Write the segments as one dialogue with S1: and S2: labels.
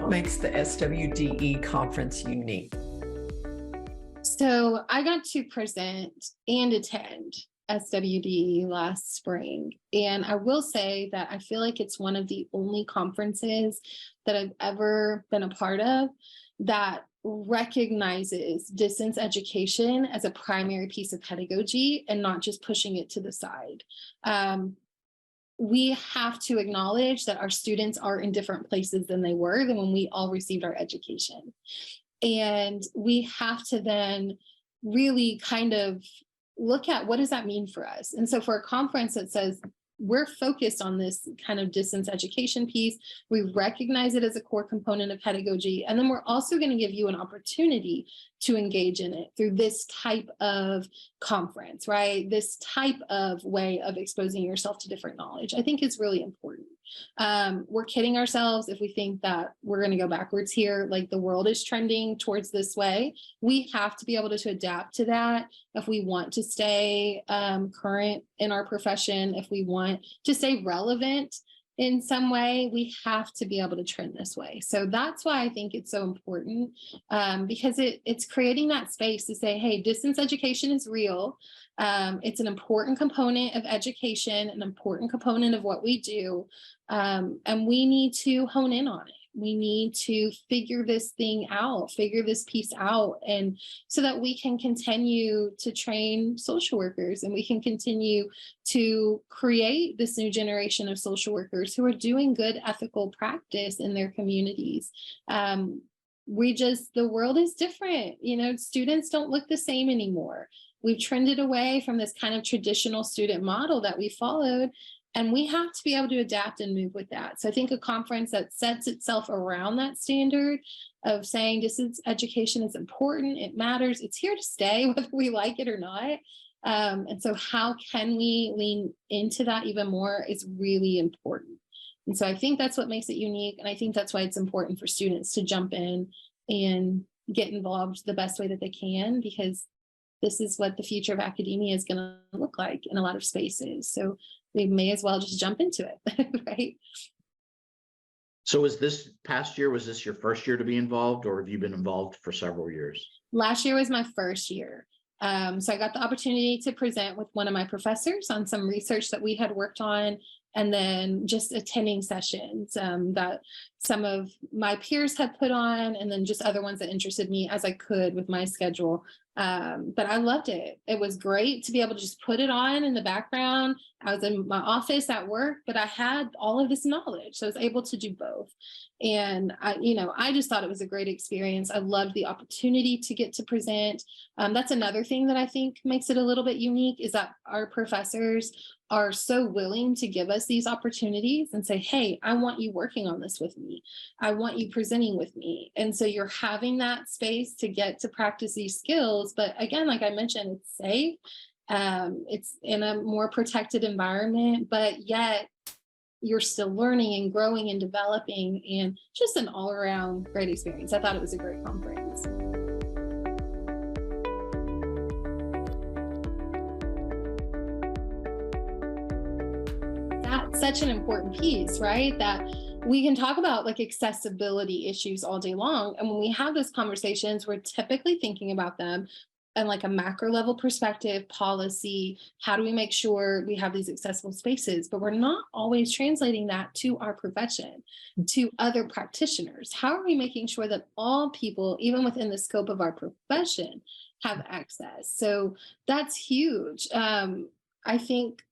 S1: What makes the SWDE conference unique?
S2: So I got to present and attend SWDE last spring. And I will say that I feel like it's one of the only conferences that I've ever been a part of that recognizes distance education as a primary piece of pedagogy and not just pushing it to the side. We have to acknowledge that our students are in different places than they were than when we all received our education. And we have to then really kind of look at what does that mean for us? And so for a conference that says we're focused on this kind of distance education piece, we recognize it as a core component of pedagogy, and then we're also going to give you an opportunity to engage in it through this type of conference, right? This type of way of exposing yourself to different knowledge, I think is really important. We're kidding ourselves if we think that we're going to go backwards here, like the world is trending towards this way. We have to be able to adapt to that if we want to stay current in our profession, if we want to stay relevant in some way, we have to be able to trend this way. So that's why I think it's so important, because it's creating that space to say, hey, distance education is real. It's an important component of education, an important component of what we do. And we need to hone in on it. We need to figure this thing out, figure this piece out, and so that we can continue to train social workers and we can continue to create this new generation of social workers who are doing good ethical practice in their communities. The world is different. Students don't look the same anymore. We've trended away from this kind of traditional student model that we followed. And we have to be able to adapt and move with that. So I think a conference that sets itself around that standard of saying distance education is important, it matters, it's here to stay, whether we like it or not. And so how can we lean into that even more is really important. And so I think that's what makes it unique. And I think that's why it's important for students to jump in and get involved the best way that they can, because this is what the future of academia is going to look like in a lot of spaces. So we may as well just jump into it, right?
S3: So was this your first year to be involved, or have you been involved for several years?
S2: Last year was my first year. So I got the opportunity to present with one of my professors on some research that we had worked on, and then just attending sessions that some of my peers had put on, and then just other ones that interested me as I could with my schedule. But I loved it. It was great to be able to just put it on in the background. I was in my office at work, but I had all of this knowledge. So I was able to do both. And I just thought it was a great experience. I loved the opportunity to get to present. That's another thing that I think makes it a little bit unique, is that our professors are so willing to give us these opportunities and say, hey, I want you working on this with me. I want you presenting with me. And so you're having that space to get to practice these skills. But again, like I mentioned, it's safe. It's in a more protected environment, but yet you're still learning and growing and developing, and just an all around great experience. I thought it was a great conference. That's such an important piece, right? That we can talk about like accessibility issues all day long. And when we have those conversations, we're typically thinking about them and like a macro level perspective, policy, how do we make sure we have these accessible spaces? But we're not always translating that to our profession, to other practitioners. How are we making sure that all people, even within the scope of our profession, have access? So that's huge. I think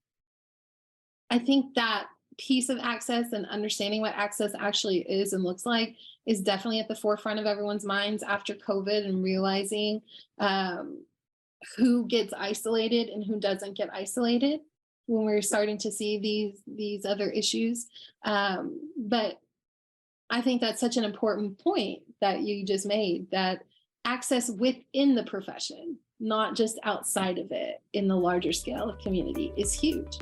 S2: that piece of access and understanding what access actually is and looks like is definitely at the forefront of everyone's minds after COVID, and realizing who gets isolated and who doesn't get isolated when we're starting to see these other issues. But I think that's such an important point that you just made, that access within the profession, not just outside of it in the larger scale of community, is huge.